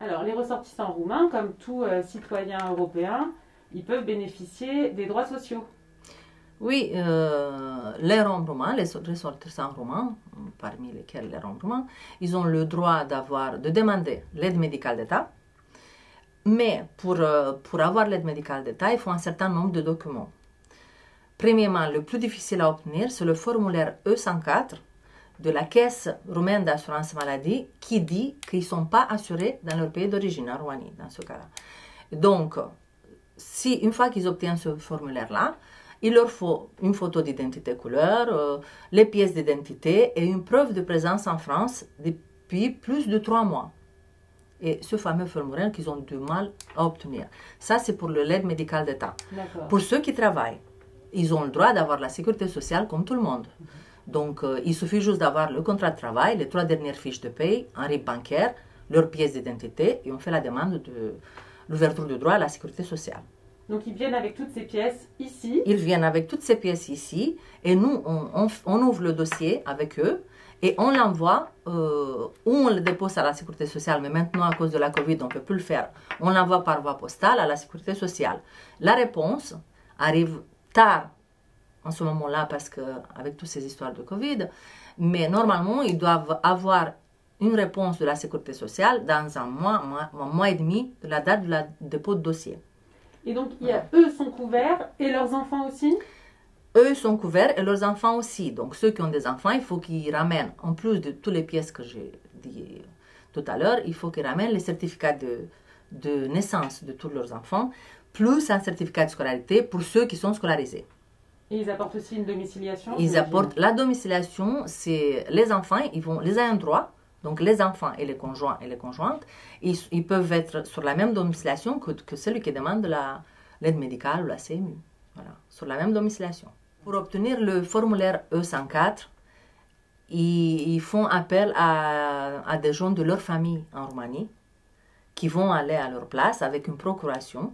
Alors, les ressortissants roumains, comme tout citoyen européen, ils peuvent bénéficier des droits sociaux. Oui, les Roms roumains, les ressortissants roumains, parmi lesquels les Roms roumains, ils ont le droit de demander l'aide médicale d'État. Mais pour avoir l'aide médicale d'État, il faut un certain nombre de documents. Premièrement, le plus difficile à obtenir, c'est le formulaire E104 de la Caisse roumaine d'assurance maladie qui dit qu'ils ne sont pas assurés dans leur pays d'origine, en Roumanie, dans ce cas-là. Donc, une fois qu'ils obtiennent ce formulaire-là, il leur faut une photo d'identité couleur, les pièces d'identité et une preuve de présence en France depuis plus de 3 mois. Et ce fameux formulaire qu'ils ont du mal à obtenir. Ça, c'est pour l'aide médicale d'État. Pour ceux qui travaillent, ils ont le droit d'avoir la sécurité sociale comme tout le monde. Donc, il suffit juste d'avoir le contrat de travail, les 3 dernières fiches de paye, un RIB bancaire, leurs pièces d'identité, et on fait la demande de l'ouverture du droit à la sécurité sociale. Donc, ils viennent avec toutes ces pièces ici. Ils viennent avec toutes ces pièces ici, et nous, on ouvre le dossier avec eux, et on l'envoie, ou on le dépose à la sécurité sociale, mais maintenant, à cause de la Covid, on ne peut plus le faire. On l'envoie par voie postale à la sécurité sociale. La réponse arrive tard, en ce moment-là, parce qu'avec toutes ces histoires de Covid, mais normalement, ils doivent avoir une réponse de la sécurité sociale dans un mois et demi de la date de la dépôt de dossier. Et donc, eux sont couverts et leurs enfants aussi? Eux sont couverts et leurs enfants aussi. Donc, ceux qui ont des enfants, il faut qu'ils ramènent, en plus de toutes les pièces que j'ai dit tout à l'heure, il faut qu'ils ramènent les certificats de naissance de tous leurs enfants, plus un certificat de scolarité pour ceux qui sont scolarisés. Et ils apportent aussi une domiciliation? Ils apportent la domiciliation, c'est les enfants, les ayants droit. Donc, les enfants et les conjoints et les conjointes, ils peuvent être sur la même domiciliation que celui qui demande l'aide médicale ou la CMU. Voilà, sur la même domiciliation. Pour obtenir le formulaire E104, ils font appel à des gens de leur famille en Roumanie qui vont aller à leur place avec une procuration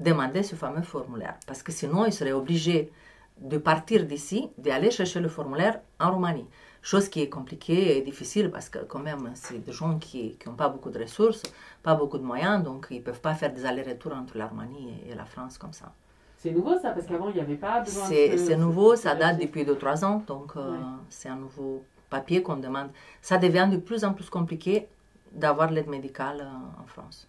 demander ce fameux formulaire. Parce que sinon, ils seraient obligés de partir d'ici, d'aller chercher le formulaire en Roumanie. Chose qui est compliquée et difficile parce que quand même, c'est des gens qui n'ont pas beaucoup de ressources, pas beaucoup de moyens, donc ils ne peuvent pas faire des allers-retours entre la Roumanie et la France comme ça. C'est nouveau ça, parce qu'avant il n'y avait pas besoin C'est nouveau, ça date depuis 2-3 ans, donc c'est un nouveau papier qu'on demande. Ça devient de plus en plus compliqué d'avoir l'aide médicale en France.